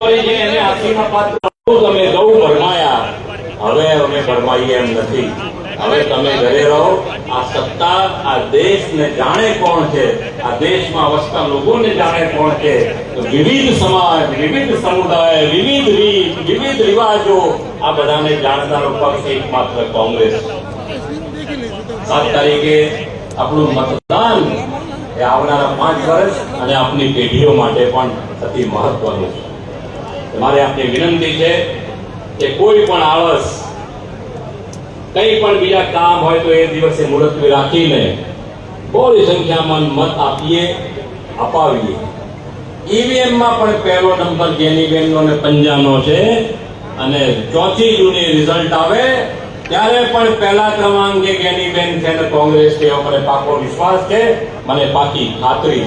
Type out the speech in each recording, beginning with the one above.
તમે ગૌ ભરમાયા, હવે અમે ભરમાઈએ એમ નથી. હવે તમે ઘરે રહો. આ સત્તા આ દેશને જાણે કોણ છે, આ દેશમાં વસતા લોકોને જાણે કોણ છે. વિવિધ સમાજ, વિવિધ સમુદાય, વિવિધ રીત, વિવિધ રિવાજો, આ બધાને જાણનારો પક્ષ એકમાત્ર કોંગ્રેસ. 7 તારીખે આપણું મતદાન એ આવનારા 5 વર્ષ અને આપની પેઢીઓ માટે પણ અતિ મહત્વનું છે. મારે આપને વિનંતી છે કે કોઈ પણ આળસ, કઈ પણ બીજા કામ હોય તો એ દિવસે મુલતવી રાખીને બહોળી સંખ્યામાં મત અપાવીએ. ઈવીએમ માં પણ પહેલો નંબર ગેનીબેનનો અને પંજાનો છે અને 4 જૂને રિઝલ્ટ આવે ત્યારે પણ પહેલા ક્રમાંકે ગેનીબેન છે અને કોંગ્રેસ છે. મને પાકો વિશ્વાસ છે, મને પાકી ખાતરી છે.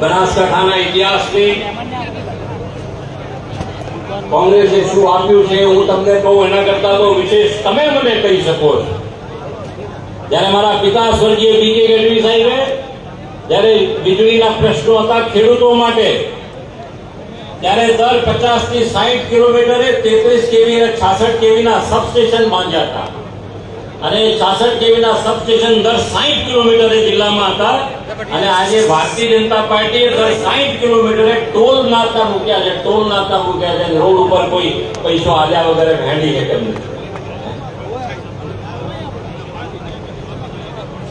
બનાસકાંઠાના ઇતિહાસની કોંગ્રેસે શું આપ્યું છે હું તમને કહું એના કરતા તો વિશેષ તમે મને કહી શકો છો. જયારે મારા પિતા સ્વર્ગીય બીકે ગઢવી સાહેબે જયારે વીજળીના પ્રશ્નો હતા ખેડૂતો માટે, ત્યારે દર 50 થી 60 કિલોમીટરે 33 કેવી અને 66 કેવીના સબસ્ટેશન બાંધ્યા હતા અને 66 કેવીના સબસ્ટેશન દર 60 કિલોમીટરે જિલ્લામાં હતા. અને આજે ભારતીય જનતા પાર્ટીએ દર 60 કિલોમીટરે ટોલ નાકા મૂક્યા છે. રોડ ઉપર કોઈ પૈસો આલ્યા વગર ભેંડી છે કેમ નથી.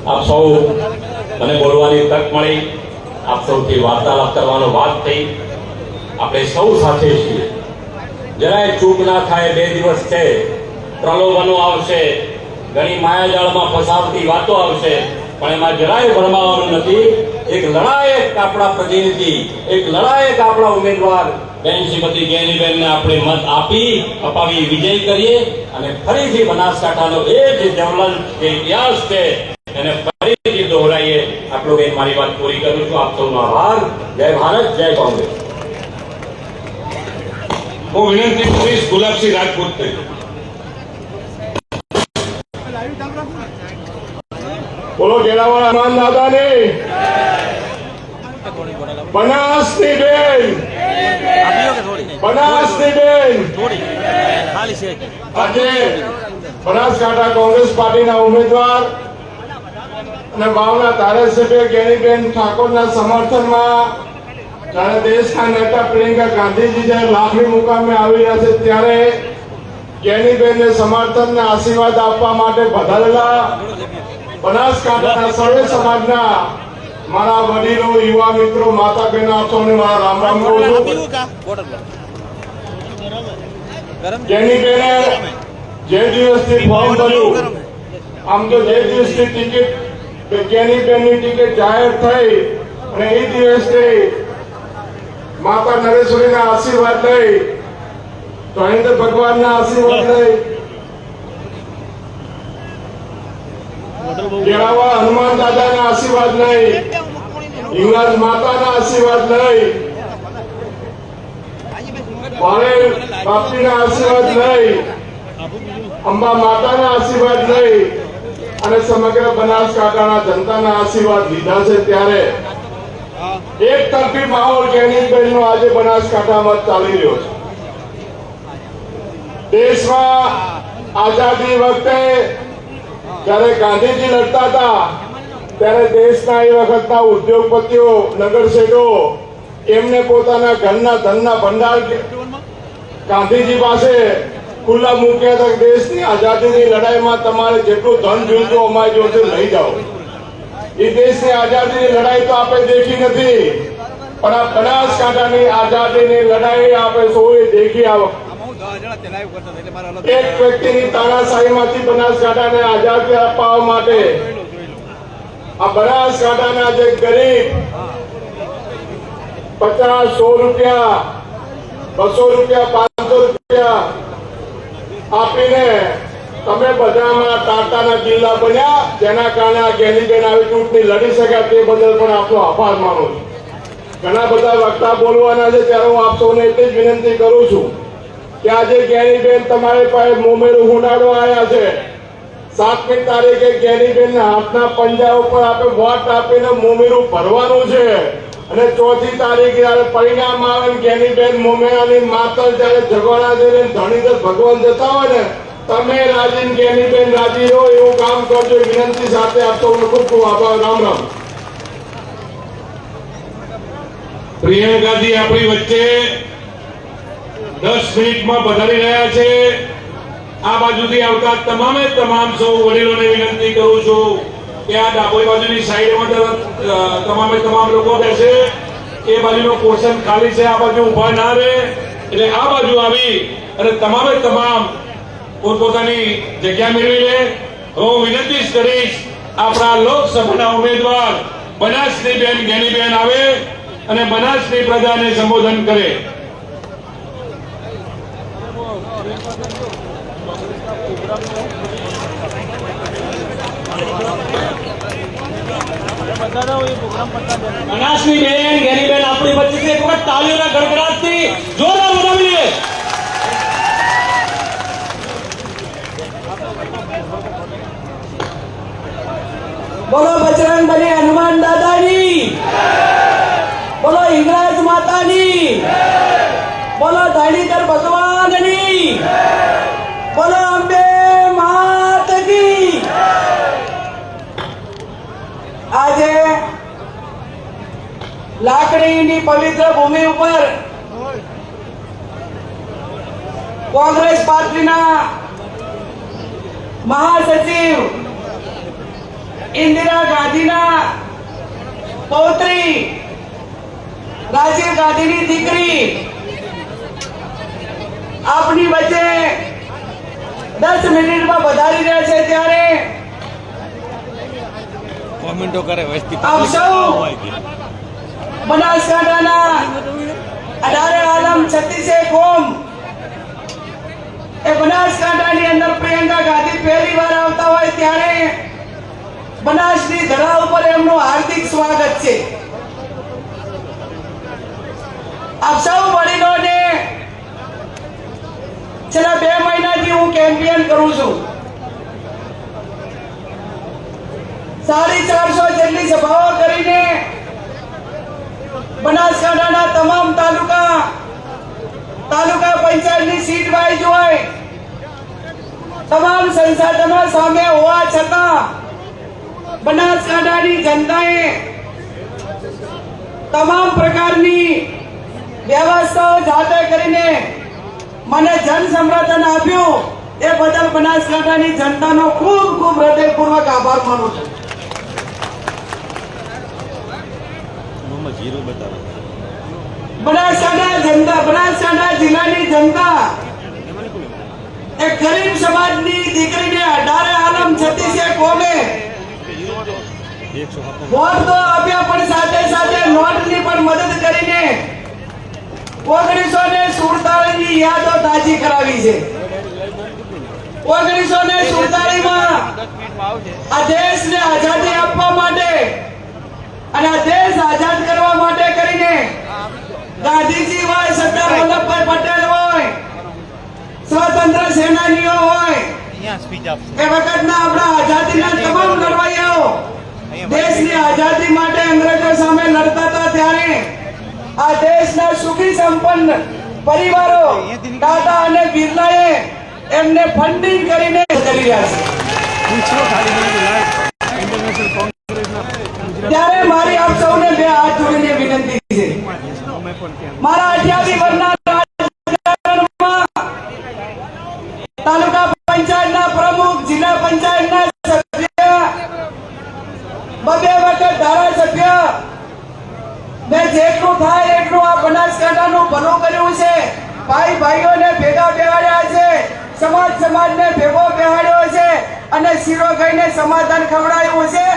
આપ સૌ મને બોલવાની તક મળી, આપ સૌથી વાર્તાલાપ કરવાનો વાત થઈ. આપણે સૌ સાથે છીએ, જરાય ચૂક ના થાય. 2 દિવસ છે, પ્રલોભનો આવશે, ઘણી માયાજાળમાં ફસાવતી વાતો આવશે, પણ એમાં જરાય ભરમાવાનું નથી. એક લડાયક આપણા પ્રતિનિધિ, એક લડાયક આપણા ઉમેદવાર બેન શ્રીમતી ગેનીબેનને આપણે મત અપાવી વિજય કરીએ અને ફરીથી બનાસકાંઠાનો એ જ જ્વલંત જે ઇતિહાસ છે એને ફરીથી દોહરાઈએ. આટલું કઈ મારી વાત પૂરી કરું છું. આપ સૌનો આભાર. જય ભારત, જય કોંગ્રેસ. હું વિનંતી કરીશ ગુલાબસિંહ રાજપૂત. બોલો કેળાવાળા હનુમાન દાદાની, બનાસની બેન, બનાસની બેન. આજે બનાસકાંઠા કોંગ્રેસ પાર્ટીના ઉમેદવાર અને વાવના ધારાસભ્ય ગેનીબેન ઠાકોરના સમર્થનમાં જ્યારે દેશના નેતા પ્રિયંકા ગાંધીજી જ્યારે લાખણી મુકામે આવી રહ્યા છે ત્યારે ગેનીબેનને સમર્થનને આશીર્વાદ આપવા માટે પધારેલા બનાસકાંઠાના સર્વે સમાજના મારા વડીલો, યુવા મિત્રો, માતા બહેનો, આપ સૌને મારા રામ રામ કહું છું. ગેનીબેને જે દિવસથી ફોર્મ ભર્યું, આમ તો જે દિવસથી ટિકિટ ગેનીબેનની ટિકિટ જાહેર થઈ અને એ દિવસથી માતા નરેશ્વરીના આશીર્વાદ લઈ, તો ભગવાનના આશીર્વાદ લઈ, કેળાવાળા હનુમાન દાદાના આશીર્વાદ લઈ, હિંગળાજ માતાના આશીર્વાદ લઈ, પારેલ બાપજીના આશીર્વાદ લઈ, અંબા માતાના આશીર્વાદ લઈ અને સમગ્ર બનાસકાંઠાના જનતાના આશીર્વાદ લીધા છે. ત્યારે એક તરફી માહોલ ગેનીબેનનો આજે બનાસકાંઠામાં ચાલી રહ્યો છે. દેશમાં આઝાદી વખતે જ્યારે ગાંધીજી લડતા હતા ત્યારે દેશના એ વખતના ઉદ્યોગપતિઓ, નગરસેઠો એમને પોતાના ઘરના ધનના ભંડાર ગાંધીજી પાસે ખુલ્લા મૂક્યા હતા. દેશની આઝાદીની લડાઈમાં તમારે જેટલું ધન જોઈતું અમારી જોડે લઈ જાઓ. એ દેશની આઝાદીની લડાઈ તો આપણે દેખી નથી, પણ આ બનાસકાંઠાની આઝાદીની લડાઈ આપણે સૌએ દેખી. એક વ્યક્તિની તાનાશાહીમાંથી બનાસકાંઠાને આઝાદી અપાવવા માટે આ બનાસકાંઠાના જે ગરીબ 50, 100 રૂપિયા, 200 રૂપિયા, 500 રૂપિયા આપીને તમે બધામાં ટાટાના જિલ્લા બન્યા, જેના કારણે આ ગેનીબેન આવી ચૂંટણી લડી શક્યા. તે બદલ પણ આપનો આભાર માનું છું. ઘણા બધા વક્તા બોલવાના છે ત્યારે હું આપ સૌને એટલી જ વિનંતી કરું છું કે આજે ગેનીબેન તમારી પાસે મોમેરું હુંડાડો આવ્યા છે. 7મી તારીખે ગેનીબેન હાથના પંજા ઉપર આપણે વોટ આપીને મોમેરું ભરવાનું છે અને 4મી તારીખે જ્યારે પરિણામ આવે ને ગેનીબેન મોમેરાની માતર જ્યારે ઝઘડા થઈને ધણીધર ભગવાન જતા હોય ને તમે રાજી ને ગેનીબેન રાજી રહો એવું કામ કરજો વિનંતી સાથે આપ સૌનો ખૂબ ખૂબ આભાર. રામ રામ. પ્રિયંકાજી આપણી વચ્ચે 10 મિનિટમાં પધારી રહ્યા છે. આ બાજુથી આવતા તમામ સૌ વડીલોને વિનંતી કરું છું કે આ ડાબોઈ બાજુની સાઈડમાં તમામ લોકો બેસે. એ બાજુનો પોર્શન ખાલી છે, આ બાજુ ઉભા ના રહે. એટલે આ બાજુ આવી અને તમામ પોતપોતાની જગ્યા મેળવી લે. હું વિનંતી કરીશ આપણા લોકસભાના ઉમેદવાર બનાસની ગેનીબેન આવે અને બનાસની પ્રજાને સંબોધન કરે. બનાસની બેન ગેનીબેન આપણી વચ્ચે છે. એક વખત તાળીઓના ગડગડાટથી જોરદાર વધાવી લઈએ. બોલો બજરંગબલી હનુમાન દાદાની, બોલો હિંગળાજ માતાની, બોલો ધરણીધર ભગવાનની, બોલો અંબે માત કી. આજે લાકડીની પવિત્ર ભૂમિ ઉપર કોંગ્રેસ પાર્ટીના મહાસચિવ इंदिरा गांधीના પૌત્રી રાજીવ ગાંધીની દીકરી આપની વચ્ચે 10 મિનિટમાં વધારી રહ્યા છે ત્યારે કોમેન્ટો કરે વસ્તી આપ સૌ બનાસકાંઠાના 18 આલમ 36 કોમ એ બનાસકાંઠાની અંદર પ્રિયંકા ગાંધી પહેલી વાર આવતા હોય ત્યારે બનાસની ધરા ઉપર એમનું હાર્દિક સ્વાગત છે. આપ સૌ વડીલોને છેલ્લા 2 મહિનાથી હું કેમ્પેન કરું છું. 450 જેટલી સભાઓ કરીને બનાસકાંઠાના તમામ તાલુકા પંચાયતની સીટ વાઇઝ હોય તમામ સંસાધનો સામે હોવા છતાં બનાસકાંઠાની જનતાએ તમામ પ્રકારની વ્યવસ્થાઓ જાતે કરીને મને જન સમર્થન આપ્યું. એ બદલ બનાસકાંઠાની જનતાનો ખૂબ ખૂબ હૃદયપૂર્વક આભાર માનું છું. બનાસકાંઠા જિલ્લાની જનતા એક ગરીબ સમાજની દીકરીને 18 આલમ 36 કોમે વોટ તો આપ્યા પણ સાથે સાથે નોટની પણ મદદ કરીને 1947 ની યાદો તાજી કરાવી છે. 1947 માં આ દેશને આઝાદી આપવા માટે અને આ દેશ આઝાદ કરવા માટે કરીને ગાંધીજી હોય, સરદાર વલ્લભભાઈ પટેલ હોય, સ્વતંત્ર સેનાનીઓ હોય, એ વખતના આપણા આઝાદીના તમામ લડવાઈયાઓ દેશની આઝાદી માટે અંગ્રેજો સામે લડતા હતા ત્યારે આ દેશના સુખી સંપન્ન પરિવારો ટાટા અને બિરલાએ એમને ફંડિંગ કરીને કરી રહ્યા છે. ત્યારે મારી આપ સૌને 2 હાથ જોડીને વિનંતી છે. મારા 28 વર્ષના રાજકારણમાં તાલુકા પંચાયતના પ્રમુખ, જિલ્લા પંચાયતના સભ્ય, 2 વખત ધારાસભ્ય, મેં જેટલું થાય એટલું આ બનાસકાંઠાનું ભલું કર્યું છે. ભાઈઓને ભેગા બેહાડ્યા છે, સમાજને ભેગો બેહાડ્યો છે અને શીરો ખાઈને સમાધાન ખવડાવ્યું છે.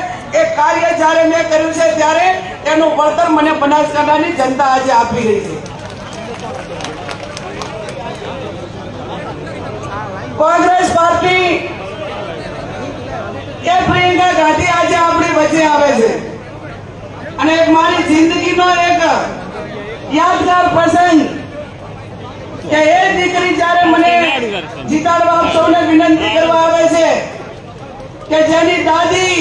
એ કાર્ય જ્યારે મેં કર્યું છે ત્યારે એનું વળતર મને બનાસકાંઠાની જનતા આજે આપી રહી છે. કોંગ્રેસ પાર્ટી એ પ્રિયંકા ગાંધી આજે આપણી વચ્ચે આવે છે અને એક મારી જિંદગીનો એક યાદગાર પ્રસંગ કે એ દીકરી જ્યારે મને જીતાડવા આપ સૌને વિનંતી કરવા આવે છે કે જેની દાદી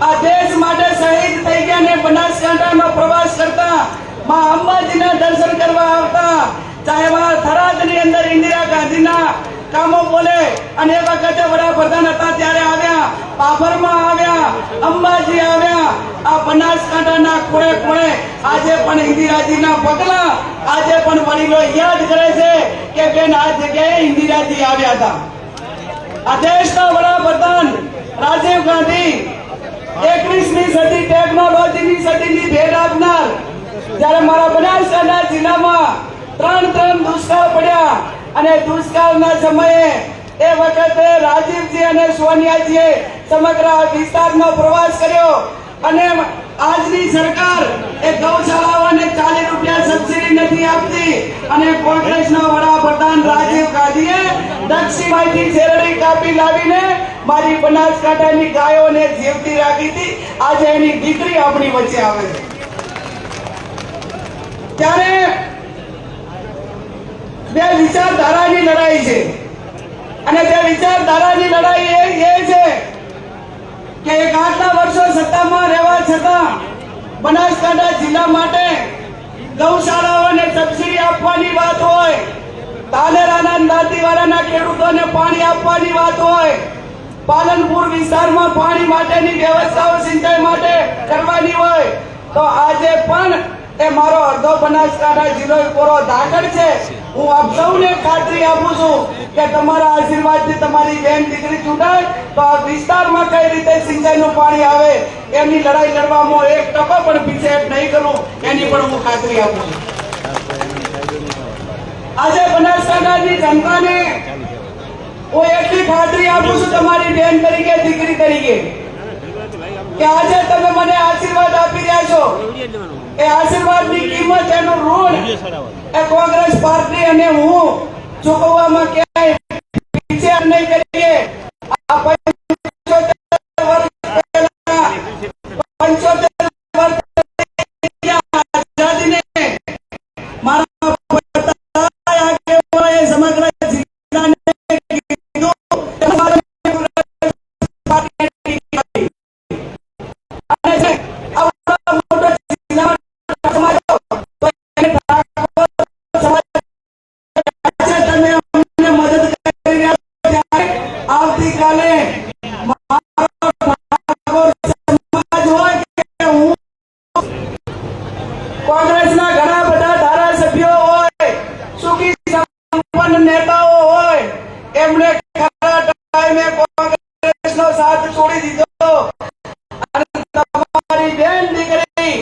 આ દેશ માટે શહીદ થઈ ગયા ને બનાસકાંઠાનો પ્રવાસ કરતા માં અંબાજીના દર્શન કરવા આવતા, ચાહે થરાદની અંદર ઇન્દિરા ગાંધીના કામો બોલે અને એ વખતે વડાપ્રધાન હતા ત્યારે આવ્યા, પાભરમાં આવ્યા, અંબાજી આવ્યા, આ બનાસકાંઠાના ખૂણે ખૂણે આજે પણ ઇન્દિરાજીના પગલા આજે પણ વડીલો યાદ કરે છે કે બેન આ જગ્યાએ ઇન્દિરાજી આવ્યા હતા. આ દેશના વડાપ્રધાન રાજીવ ગાંધી 21મી સદી ટેકનોલોજીની સદીની ભેટ આપનાર, જ્યારે મારા બનાસકાંઠા જિલ્લામાં ત્રણ દુષ્કાળ પડ્યા અને દુષ્કાળના સમયે એ વખતે રાજીવજી અને સોનિયાજીએ સમગ્ર વિસ્તારનો પ્રવાસ કર્યો અને આજની સરકાર એ ગૌશાળાઓને 40 રૂપિયા સબસિડી નથી આપતી અને કોંગ્રેસના વડાપ્રધાન રાજીવ ગાંધીએ દક્ષિણમાંથી શેરડી કાપી લાવીને મારી બનાસકાંઠાની ગાયોને જીવતી રાખી હતી. આજે એની દીકરી આપણી વચ્ચે આવે છે. ત્યારે બે વિચારધારાની લડાઈ છે અને તે વિચારધારાની લડાઈ એ છે કે એક આટલા વર્ષો સત્તામાં રહેવા છતાં બનાસકાંઠા જિલ્લા માટે ગૌશાળાઓને સબસિડી આપવાની વાત હોય, તાલેરાના દાંતીવાડાના ખેડૂતોને પાણી આપવાની વાત હોય, પાલનપુર વિસ્તારમાં પાણી માટેની વ્યવસ્થાઓ સિંચાઈ માટે કરવાની હોય, તો આજે પણ એ મારો અડધો બનાસકાંઠા જિલ્લો પૂરો દાખલ છે. હું આપ સૌને ખાતરી આપું છું કે તમારા આશીર્વાદથી તમારી બેન દીકરી ચૂંટાય તો આ વિસ્તારમાં કઈ રીતે સિંચાઈનું પાણી આવે એની લડાઈ લડવામાં 1% પણ પીછેહટ નહીં કરું, એની પણ હું ખાતરી આપું છું. આજે બનાસકાંઠાની જનતાને હું એટલી ખાતરી આપું છું તમારી બેન તરીકે, દીકરી તરીકે, કે આજે તમે મને આશીર્વાદ આપી રહ્યા છો, એ આશીર્વાદની કિંમત, એનું ઋણ એ કોંગ્રેસ પાર્ટી અને હું ચૂકવવામાં ક્યાંય પીછેહટ નહીં કરીએ. આ 75 વર્ષ પહેલા 75 વર્ષ આઝાદીને મારા આગેવાનોએ સમગ્ર જિલ્લાને કીધું આવતીકાલે કોંગ્રેસના ઘણા બધા ધારાસભ્યો હોય, સુખી સંપન્ન નેતાઓ હોય, એમણે ખરા ટાઈમે કોંગ્રેસનો સાથ છોડી દીધો અને તમારી બેન દીકરી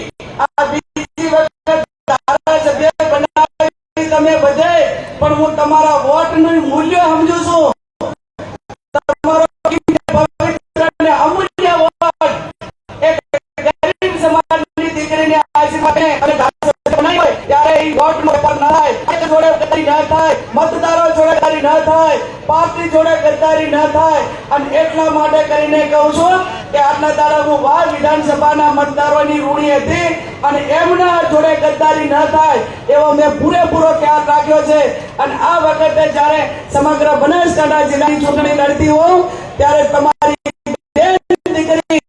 આ બીજી વખત ધારાસભ્ય બનાવી તમે બધે, પણ હું તમારા વોટનું મૂલ્ય સમજુ છું. તમારો પવિત્ર અને અમૂલ્ય વોટ એક ગરીબ સમાજની દીકરીને આશીર્વાદ અને ધારાસભ્ય બનાવી હોય ત્યારે એ વોટનો વેપાર ન થાય, એક જોડે ગદ્દારી ન થાય, મતદારો જોડે ગદ્દારી ન થાય, પાર્ટી જોડે ગદ્દારી ન થાય. અને એટલા માટે કરીને કહું છું કે આટલા દાડા હું વાર વિધાનસભાના મતદારોની ઋણી હતી અને એમના જોડે ગદ્દારી ન થાય એવો મેં પૂરેપૂરો ખ્યાલ રાખ્યો છે. અને આ વખતે જ્યારે સમગ્ર બનાસકાંઠા જિલ્લાની ચૂંટણી લડતી હોઉં ત્યારે તમારી બેન દીકરી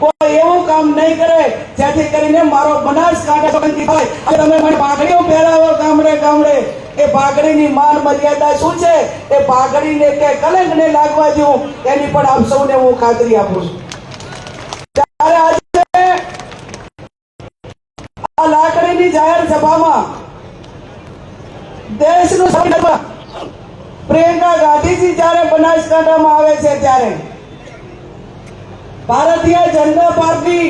કોઈ એવું કામ નહીં કરે જેથી કરીને મારો બનાસકાંઠા શાંતિ થાય. તમે મને પાઘડીઓ પહેરાવો ગામડે ગામડે, એ પાઘડીની માન મર્યાદા શું છે, એ પાઘડીને કે કલંક ને લાગવા દઉં એની પણ આપ સૌને હું ખાતરી આપું છું. ત્યારે આજે આ લાકડીની જાહેર સભામાં દેશનું સંવિધાન પ્રિયંકા ગાંધીજી જ્યારે બનાસકાંઠામાં આવે છે ત્યારે ભારતીય જનતા પાર્ટી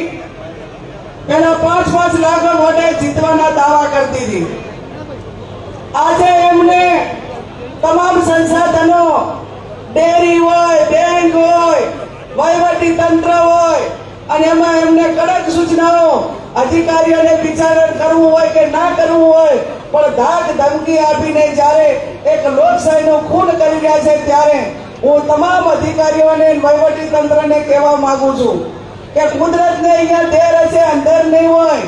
પેલા 5 લાખ વોટે જીતવાના દાવા કરતી હતી. આજે એમને તમામ સંસાધનો, ડેરી હોય, બેંક હોય, વહીવટી તંત્ર હોય અને એમાં એમને કડક સૂચનાઓ અધિકારીઓને વિચારણ કરવું હોય કે ના કરવું હોય, પણ ધાક ધમકી આપીને જ્યારે એક લોકશાહીનું ખૂન કરી રહ્યા છે ત્યારે હું તમામ અધિકારીઓને વહીવટી તંત્રને કહેવા માંગુ છું કે કુદરતને અહીંયા દેર હશે, અંદર નહીં હોય.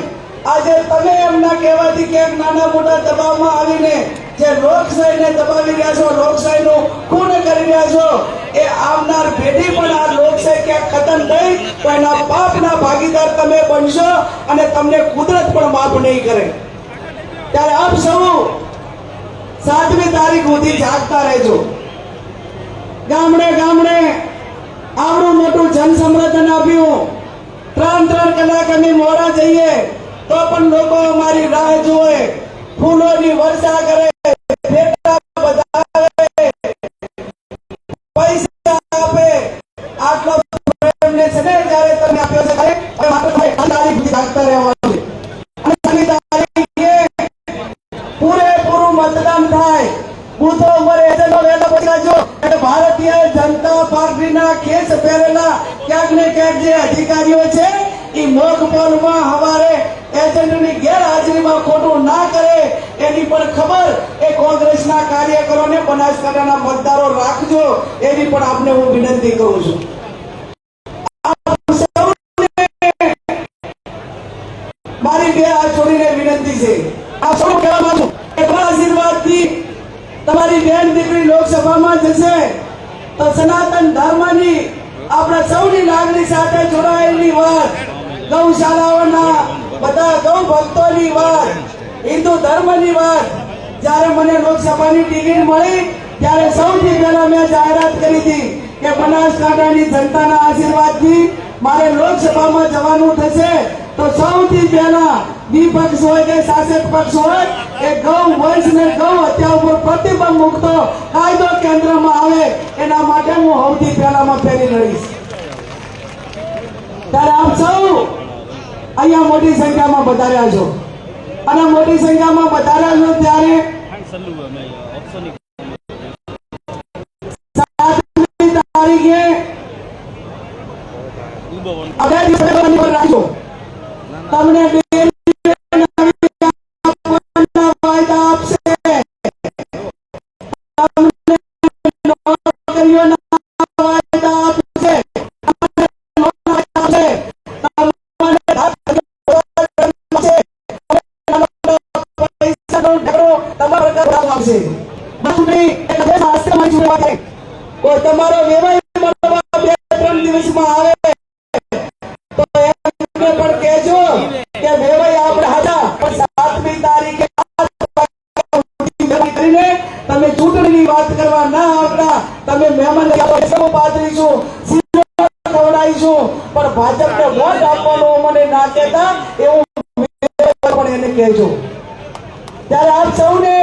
આજે તમે એમના કહેવાથી કે નાના મોટા દબાવમાં આવીને જે લોકશાહીને દબાવી રહ્યા છો, લોકશાહીનું ખૂન કરી રહ્યા છો, એ આવનાર પેઢી પણ આ લોકશાહી ક્યાંક ખતમ થઈ તો એના પાપના ભાગીદાર તમે બનશો અને તમને કુદરત પણ માફ નહીં કરે. ત્યારે આપ સૌ 7મી તારીખ સુધી જાગતા રહેજો. ગામડે ગામડે આવડું મોટું જનસમર્થન આપ્યું. 3 કલાક અમે મોડા જઈએ તો પણ લોકો અમારી રાહ જોવે, ફૂલોની વર્ષા કરે, ભેટા વધારે, પૈસા આપે. આટલો પ્રેમને છે ને જ્યારે તમે આપ્યો છે ત્યારે હવે માત્ર તારીખ સુધી જાગતા રહેવાનું છે. અને 7મી તારીખે પૂરેપૂરું મતદાન થાય. બૂથો ઉપર એજન્ટો વહેલા પહોંચાડજો. એટલે ભારતીય જનતા પાર્ટીના કેસ પહેરેલા ક્યાંક ને ક્યાંક જે અધિકારીઓ છે એ મોકપોલમાં હવારે એજન્ટની ગેરહાજરીમાં ખોટું ના કરે એની પણ ખબર એ કોંગ્રેસના કાર્યકરોને, બનાસકાંઠાના મતદારો રાખજો એવી પણ આપને હું વિનંતી કરું છું. આપ સૌને મારી 2 હાથ જોડીને વિનંતી છે. આ સૌ કહેવા માંગુ કે તમારા આશીર્વાદથી તમારી બેન દીકરી લોકસભામાં જશે તો સનાતન ધર્મની આપણા સૌની લાગણી સાથે જોડાયેલી વાત, ગૌશાળાઓના બધા ગૌ ભક્તોની વાત, હિન્દુ ધર્મની વાત, જ્યારે મને લોકસભાની ટિકિટ મળી ત્યારે સૌથી પહેલા મેં જાહેરાત કરી હતી કે બનાસકાંઠાની જનતાના આશીર્વાદથી મારે લોકસભામાં જવાનું થશે તો સૌથી પહેલા વિપક્ષ હોય કે શાસક પક્ષ હોય એ ગૌ વંશ ને ગૌ હત્યા ઉપર પ્રતિબંધ મૂકતો કાયદો કેન્દ્રમાં આવે એના માટે હું સૌથી પહેલામાં ફેરી લડીશ. ત્યારે આપ સૌ અહીંયા મોટી સંખ્યામાં વધાર્યા છો અને મોટી સંખ્યામાં વધાર્યા છો ત્યારે 7મી તારીખે 18 દિવસ રાખજો. તમને વાયદા આપશે, તમને નોકરીઓના વાયદા આપશે, તમારો વ્યવહાર 2-3 દિવસમાં આવે તો એમને પણ કહેજો કે વેવાઈ આપણે હતા પણ 7મી તારીખે કરીને તમે ચૂંટણીની વાત કરવા ના આવતા. તમે મહેમાન પાથરીશું, ખવડાવીશું પણ ભાજપને વોટ આપવાનો મને ના કહેતા એવું પણ એને કહેજો. ત્યારે આપ સૌને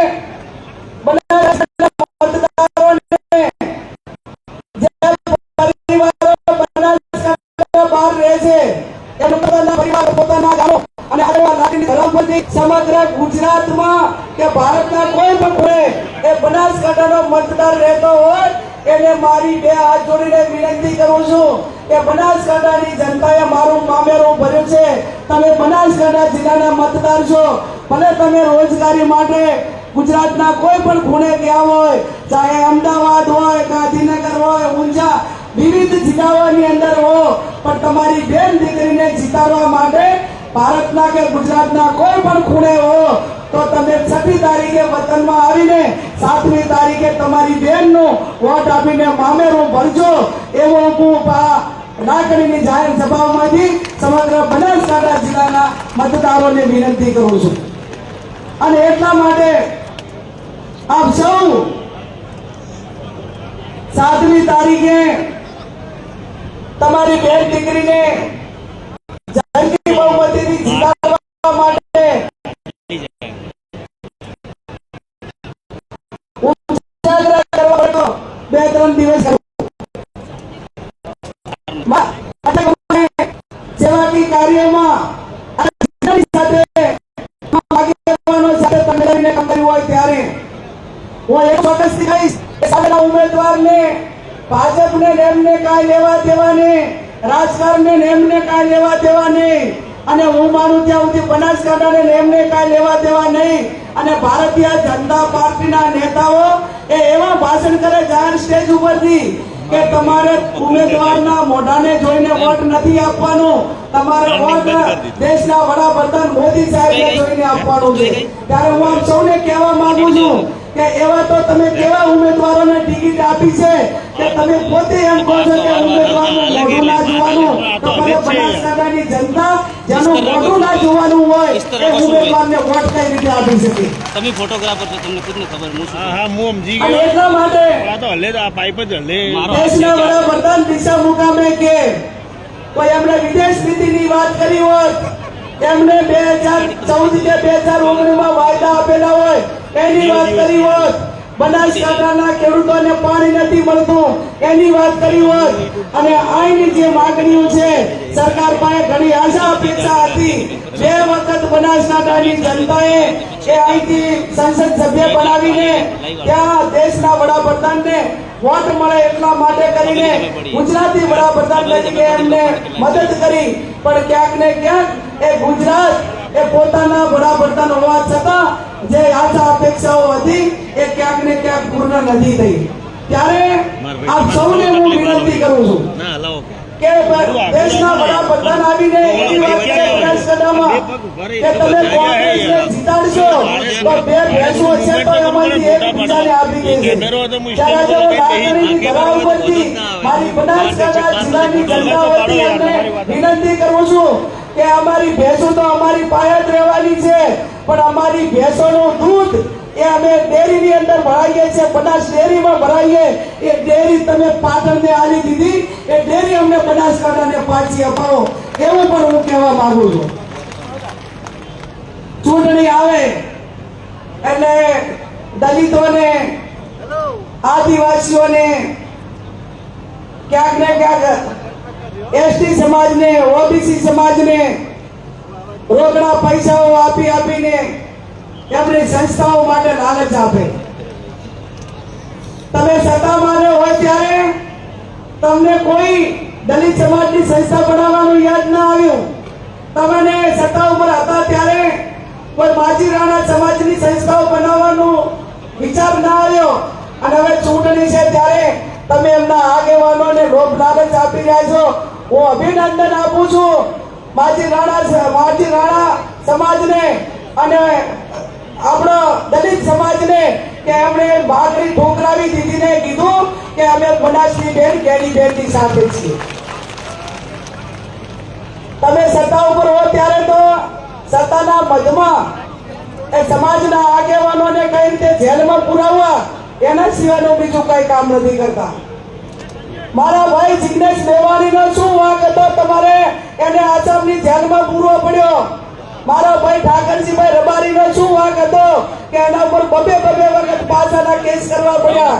સમગ્ર ગુજરાતમાં કે ભારતના કોઈ પણ ખૂણે એ બનાસકાંઠાનો મતદાર રહેતો હોય એને મારી 2 હાથ જોડીને વિનંતી કરું છું કે બનાસકાંઠાની જનતાએ મારું મામેરું ભર્યું છે. તમે બનાસકાંઠા જિલ્લાના મતદાર છો. ભલે તમે રોજગારી માટે ગુજરાતના કોઈ પણ ખૂણે ગયા હોય, ચાહે અમદાવાદ હોય, ગાંધીનગર હોય, ઊંઝા, વિવિધ જિલ્લાઓની અંદર હો, પણ તમારી બેન દીકરીને જીતાડવા માટે ભારતના કે ગુજરાતના કોઈ પણ ખૂણે હો તો તમે 6મી તારીખે વતનમાં આવીને 7મી તારીખે તમારી બહેનનો વોટ આપીને મામેરું ભરજો એવો હું લાકડીની જાહેર સભાઓમાંથી સમગ્ર બનાસકાંઠા જિલ્લાના મતદારોને વિનંતી કરું છું. અને એટલા માટે આપ સૌ 7મી તારીખે તમારી બેન દીકરીને જંગી બહુમતીથી જીતાડવા માટે ઉજાગરા કરવા પડતો 2-3 દિવસ સેવાકી કાર્યમાં સાથે કામ કર્યું હોય ત્યારે હું એક ચોક્કસથી કહીશ કે સામેના ઉમેદવારને ભાજપને એમને કાંઈ લેવા દેવા નહીં, રાજકારણને એમને કાંઈ લેવા દેવા નહીં, અને હું માનું ત્યાં સુધી બનાસકાંઠાને એમને કાંઈ લેવા દેવા નહીં. અને ભારતીય જનતા પાર્ટીના નેતાઓ એ એવા ભાષણ કરે જાહેર સ્ટેજ ઉપરથી કે તમારે ઉમેદવારના મોઢાને જોઈને વોટ નથી આપવાનો, તમારે વોટ દેશના વડાપ્રધાન મોદી સાહેબને જોઈને આપવાનું છે. ત્યારે હું આપ સૌને કહેવા માંગુ છું કે એવા તો તમે કેવા ઉમેદવારોને ટિકિટ આપી છે કે તમે પોતે એમ કહો છો કે ઉમેદવારનું મોઢું ના જોવાનું, તો મને બનાસકાંઠાની જનતા જેનું મોઢું ના જોવાનું હોય એ ઉમેદવારને વોટ કઈ રીતે આપી શકે? તમે ફોટોગ્રાફર છો, તમને ખુદને ખબર હું શું હા હું સમજી અને એટલા માટે આ તો હલે આ પાઇપ જ હલે દેશના વડાપ્રધાન દિશા મુકામે કે કોઈ એમણે વિદેશ નીતિની વાત કરી હોત, એમણે 2014 કે 2019 માં વાયદા આપેલા હોય એની વાત કરી હોત, બનાસકાંઠાના ખેડૂતોને પાણી નથી મળતું એની વાત કરી હોત, અને અહીંની જે માંગણીઓ છે સરકાર પાસે ઘણી આશા અપેક્ષા હતી, 2 વખત બનાસકાંઠાની જનતાએ એ અહીંથી સંસદ સભ્ય બનાવીને ત્યાં દેશના વડાપ્રધાનને વોટ મળે એટલા માટે કરીને ગુજરાતી વડાપ્રધાન તરીકે એમને મદદ કરી, પણ ક્યાંક ને ક્યાંક એ ગુજરાત એ પોતાના વડાપ્રધાન હોવા છતાં જે આશા અપેક્ષાઓ હતી એ ક્યાંક ને ક્યાંક પૂર્ણ નથી થઈ. ત્યારે આપ સૌને હું વિનંતી કરું છું ના હલાવો કે દેશના વડાપ્રધાન આવીને એવી વાત કરે બનાસકાંઠામાં કે તમે કોંગ્રેસને જીતાડશો તો 2 ભેંસો છે તો એમાંથી એક બીજાને આપી દેશે. ત્યારે જો લાકડીની ધરા ઉપરથી મારી બનાસકાંઠા જિલ્લાની જનતા વતી એમને વિનંતી કરું છું કે અમારી ભેંસો તો અમારી પાસે જ રહેવાની છે, પણ અમારી ભેંસોનું દૂધ એ અમે ડેરીની અંદર ભરાઈએ છીએ, બનાસ ડેરીમાં ભરાઈએ, એ ડેરી તમે પાટણને આલી દીધી, એ ડેરી અમને બનાસકાંઠાને પાછી અપાવો એવું પણ હું કહેવા માંગુ છું. ચૂંટણી આવે એટલે દલિતોને, આદિવાસીઓને, ક્યાંક ને ક્યાંક એસટી સમાજને, ઓબીસી સમાજને રોકડા પૈસાઓ આપી આપીને એમની સંસ્થાઓ માટે લાલચ આપે. તમે સત્તામાં હોય ત્યારે તમને કોઈ દલિત સમાજની સંસ્થા બનાવવાનું યાદ ના આવ્યું, તમને સત્તા ઉપર હતા ત્યારે કોઈ માજી રાણા સમાજની સંસ્થાઓ બનાવવાનું વિચાર ના આવ્યો, અને હવે ચૂંટણી છે ત્યારે તમે એમના આગેવાનોને લોભ લાલચ આપી રહ્યા છો. હું અભિનંદન આપું છું માજી રાણા સમાજને અને આપણો દલિત સમાજને કે એમણે ભાગરી ઠોકરાવી દીધીને કીધું કે અમે બનાસની બેન કેડી બેનની સાથે છીએ. તમે સત્તા ઉપર હો ત્યારે તો સત્તાના મધમાં એ સમાજના આગેવાનોને કઈ રીતે જેલમાં પુરાવવા એના સિવાયનું બીજું કઈ કામ નથી કરતા. મારા ભાઈ જિગ્નેશ મેવાણીનો શું વાંક હતો તમારે એને આસામની જેલમાં પૂરવો પડ્યો? મારા ભાઈ ઠાકરજીભાઈ રબારીનો શું વાંક હતો કે એના ઉપર બબે વખત પાસાના કેસ કરવા પડ્યા?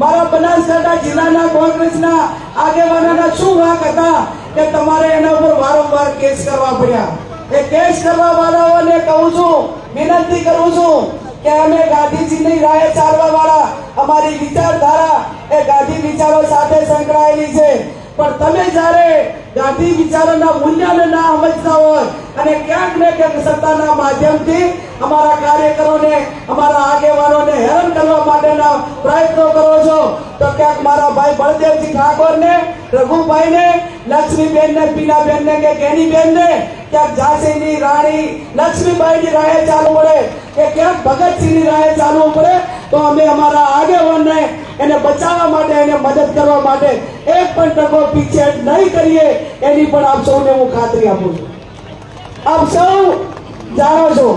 મારા બનાસકાંઠા જિલ્લાના કોંગ્રેસના આગેવાનોના શું વાંક હતા કે તમારે એના ઉપર વારંવાર કેસ કરવા પડ્યા? એ કેસ કરવા વાળાઓને કહું છું, વિનંતી કરું છું કે અમે ગાંધીજીની રાહે ચાલવા વાળા, અમારી વિચારધારા એ ગાંધી વિચારો સાથે સંકળાયેલી છે, પણ તમે જ્યારે ગાંધી વિચારોના મૂલ્યને ના સમજતા હોય અને ક્યાંક ને ક્યાંક સત્તાના માધ્યમથી અમારા કાર્યકરોને, અમારા આગેવાનોને હેરાન કરવા માટેના પ્રયત્નો કરો છો, તો ક્યાંક મારા ભાઈ બળદેવજી ઠાકોરને, રઘુભાઈને, લક્ષ્મીબેનને, પીનાબેનને કે ગેનીબેનને ક્યાંક ઝાંસીની રાણી લક્ષ્મીબાઈની રાહે ચાલવું પડે કે ક્યાંક ભગતસિંહની રાહે ચાલવું પડે, તો અમે અમારા આગેવાનને એને બચાવવા માટે, એને મદદ કરવા માટે 1% પીછેહટ નહીં કરીએ એની પણ આપ સૌને હું ખાતરી આપું છું. આપ સૌ જાણો છો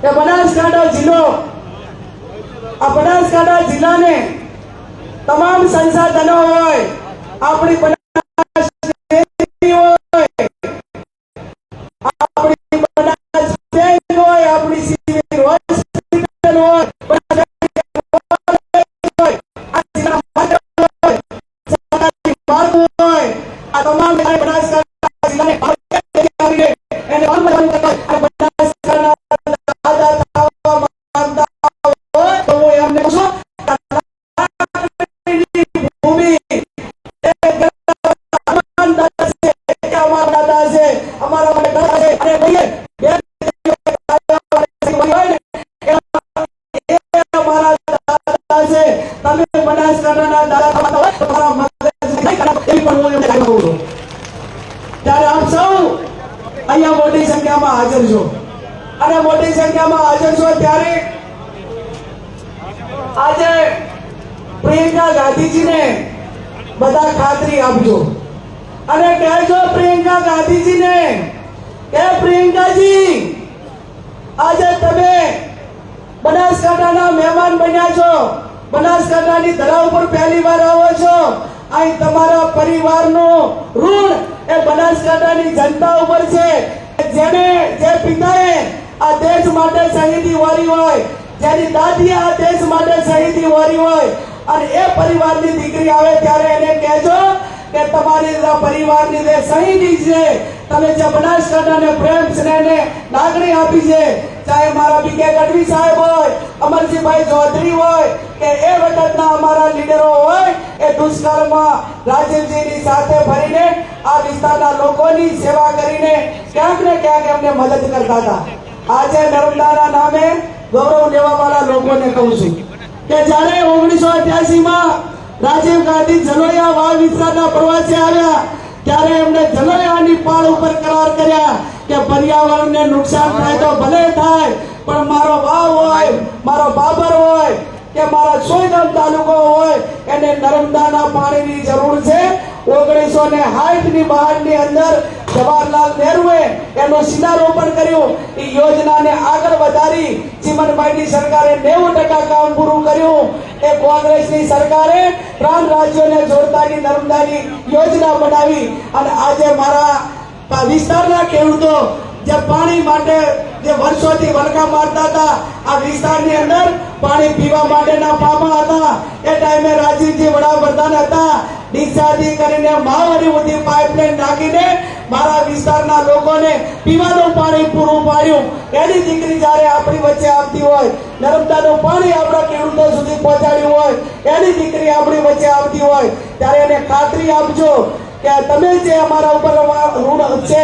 કે બનાસકાંઠા જિલ્લો, આ બનાસકાંઠા જિલ્લાને તમામ સંસાધનો હોય, આપણી બનાસ ડેરી હોય, આપણી બનાસ બેંક હોય, આપણી સિવિલ હોસ્પિટલ હોય, આ તમામ બનાસકાંઠા જિલ્લાને એને ત્યારે આપ સૌ અહીંયા મોટી સંખ્યામાં હાજર છો, અને મોટી સંખ્યામાં હાજર છો ત્યારે આજે પ્રિયંકા ગાંધીજીને બધા ખાતરી આપજો અને કહેજો પ્રિયંકા ગાંધીજીને કે પ્રિયંકાજી આજે તમે બનાસકાંઠાના મહેમાન બન્યા છો, બનાસકાંઠાની ધરા ઉપર પહેલી વાર આવો છો. અહીં તમારા પરિવારનું ઋણ એ બનાસકાંઠાની જનતા ઉપર છે. જે પિતાએ આ દેશ માટે શહીદી વારી હોય, જેની દાદીએ આ દેશ માટે શહીદી વારી હોય, અને એ પરિવારની દીકરી આવે ત્યારે એને કહેજો કે તમારી પરિવારની જે શહીદી છે, તમે જે બનાસકાંઠાને પ્રેમ સ્નેહને લાગણી આપી છે, ચાહે મારા બીકે ગઢવી સાહેબ હોય, અમરસિંહભાઈ ચૌધરી હોય કે એ વખતના અમારા લીડરો હોય, એ દુષ્કાળમાં રાજીવજીની સાથે ફરીને આ વિસ્તારના લોકોની સેવા કરીને ક્યાંક ને ક્યાંક એમને મદદ કરતા હતા. આજે નર્મદાના નામે ગૌરવ લેવા વાળા લોકોને કહું છું કે જ્યારે 1988માં રાજીવ ગાંધી જલોયા વાવ વિસ્તારના પ્રવાસે આવ્યા ત્યારે એમણે જલોયાની પાળ ઉપર કરાર કર્યા કે પર્યાવરણને નુકસાન થાય તો ભલે થાય, પણ મારો વાવ હોય, મારો બાબર હોય કે મારા સોયગામ તાલુકો હોય, એને નર્મદાના પાણીની જરૂર છે. 1960 ની બહારની અંદર જવાહરલાલ નહેરુએ એનું શિલારોપણ કર્યું. એ યોજનાને આગળ વધારી ચીમનભાઈની સરકારે 90% કામ પૂરું કર્યું. એ કોંગ્રેસની સરકારે 3 રાજ્યોને જોડતાની નર્મદાની યોજના બનાવી. અને આજે મારા વિસ્તારના ખેડૂતો જે પાણી માટે જે વર્ષોથી વલખા મારતા હતા, આ વિસ્તારની અંદર પાણી પીવા માટેના પામા હતા. એ ટાઈમે રાજીવજી વડાપ્રધાન હતા. ડીસાથી કરીને મહાવરી સુધી પાઇપલાઇન નાખીને મારા વિસ્તારના લોકોને પીવાનું પાણી પૂરું પાડ્યું. એની દીકરી જ્યારે આપણી વચ્ચે આવતી હોય, નર્મદાનું પાણી આપણા ખેડૂતો સુધી પહોંચાડ્યું હોય, એની દીકરી આપણી વચ્ચે આવતી હોય, ત્યારે એને ખાતરી આપજો કે તમે જે અમારા ઉપર ઋણ છે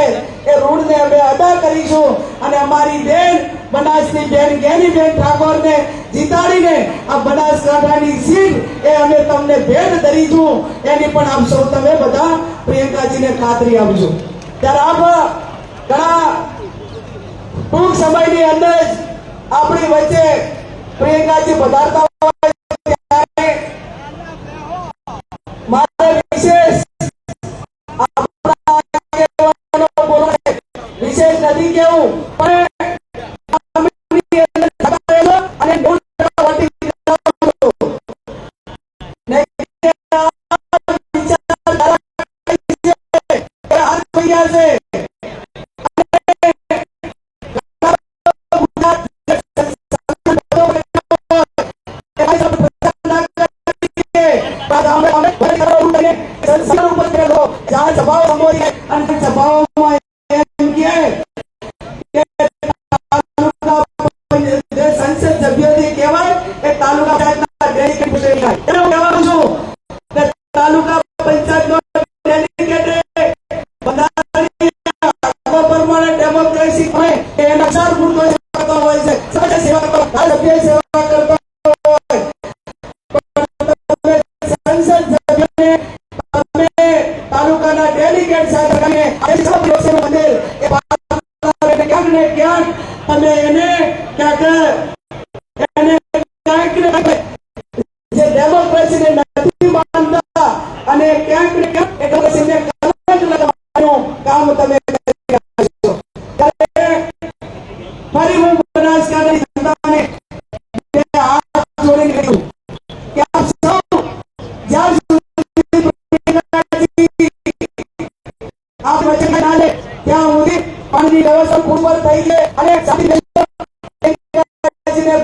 એ ઋણને અમે અદા કરીશું. અને અમારી બેન બનાસની બેન જ્ઞાનીબેન ઠાકોરને જીતાડીને આ બનાસકાંઠાની સીટ એ અમે તમને ભેટ ધરીશું. એની પણ આપ સૌ તમે બધા પ્રિયંકાજીને ખાતરી આપજો. ત્યારે આપ ઘણા ટૂંક સમયની અંદર જ આપણી વચ્ચે પ્રિયંકાજી પધારતા હોય ત્યારે મારે વિશેષ નથી કેવું, પણ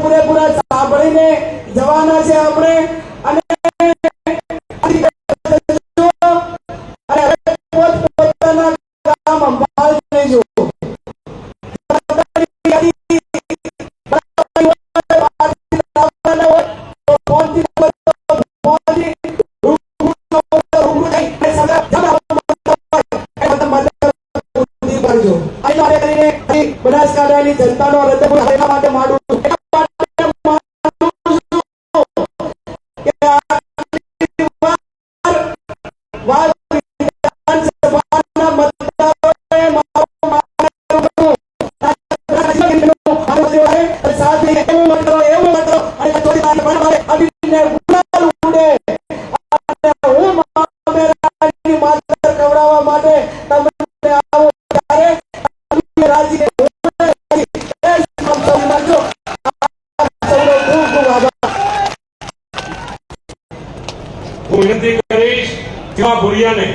પૂરેપૂરા સાંભળીને જવાના છે આપણે. અને પોતપોતાના કામ સંભાળી લેજો. બનાસકાંઠાની જનતાનો હૃદય હરેલા માટે માંડું છું. હું વિનંતી કરીશ જેવા ભૂરિયાને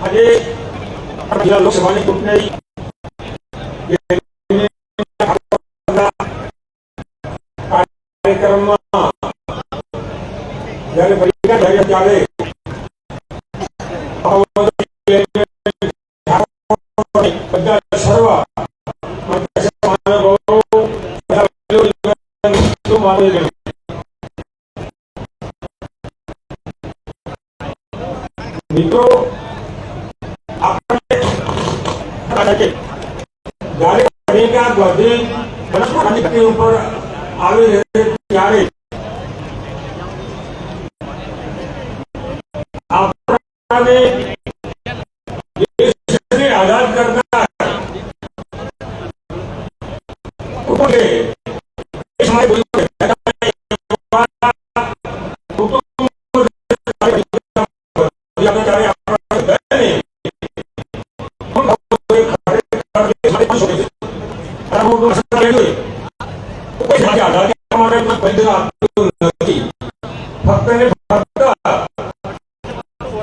આજે જિલ્લા લોકસભાની ચૂંટણી કાર્યક્રમમાં જ્યારે પરીક્ષા થઈ ત્યારે બધા સર્વ મિત્રો જયારે અનેકા બધી વનસ્પતિ ઉપર આવી રહે ત્યારે આપણને દેશને આઝાદ કરતા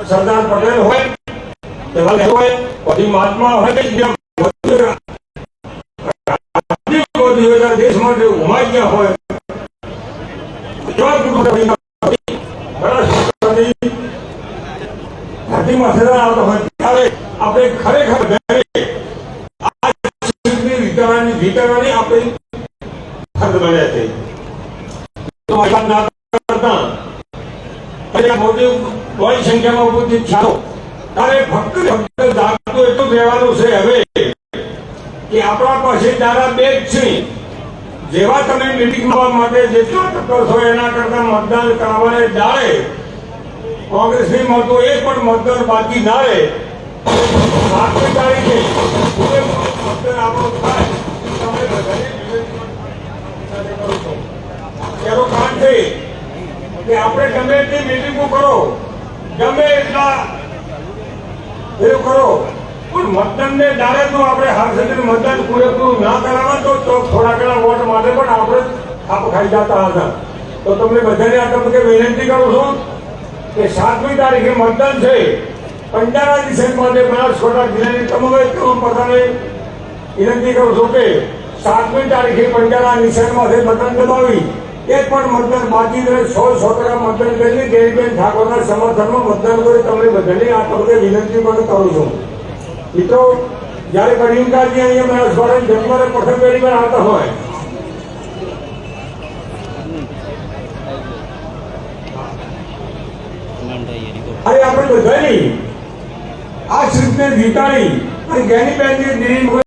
સરદાર પટેલ હોય જવાહરલાલ હોય પછી મહાત્મા હોય દેશ માટે ઉમાઈ ગયા હોય ધરતીમાં સદા આવતા હોય ત્યારે આપણે ખરેખર વિતરવાની આપણી ફરજ બન્યા છે મોટી બળી સંખ્યામાં ઉપસ્થિત છો ત્યારે ફક્ત જાગતું એટલું કહેવાનું છે હવે કે આપણા પાસે દારા બે જ છે જેવા તમે મિટિંગ માટે જેટલો ટક્કર છો એના કરતા મતદાન કરાવવાને દાડે કોંગ્રેસની મતો એક પણ મતદાન બાકી ના રહે 7મી તારીખે મતદાન આપણું થાય તમે બધાને એનો કારણ છે કે આપણે ગમે એટલી મિટિંગો કરો ગમે એટલા એવું કરો પણ મતદાનને દાડે તો આપણે હાર સુધી મતદાન પૂરેપૂરું ના કરાવવા તો થોડા ઘણા વોટ માટે પણ આપણે થાપ ખાઈ જતા હતા તો તમને બધાને આ તબક્કે વિનંતી કરું છું કે 7મી તારીખે મતદાન છે પંજારા નિશાન માટે બનાસકાંઠા જિલ્લાની તમામ પ્રધાને વિનંતી કરું છું કે 7મી તારીખે પંજારા નિશાનમાંથી બટન દબાવી એક પણ મતદાન બાકી રહે 100% મતદાન કરીને ગેરીબેન ઠાકોરના સમર્થનમાં મતદાન કરી તમને બધાને આ તબક્કે વિનંતી પણ કરું છું મિત્રો જયારે કડીમકાજી અહીંયા બનાસકાંઠા જન્મરે પ્રથમ પેઢી પર આવતા હોય અરે આપણે બધાની આ સીટને જીતાડી અને ગેરીબેનની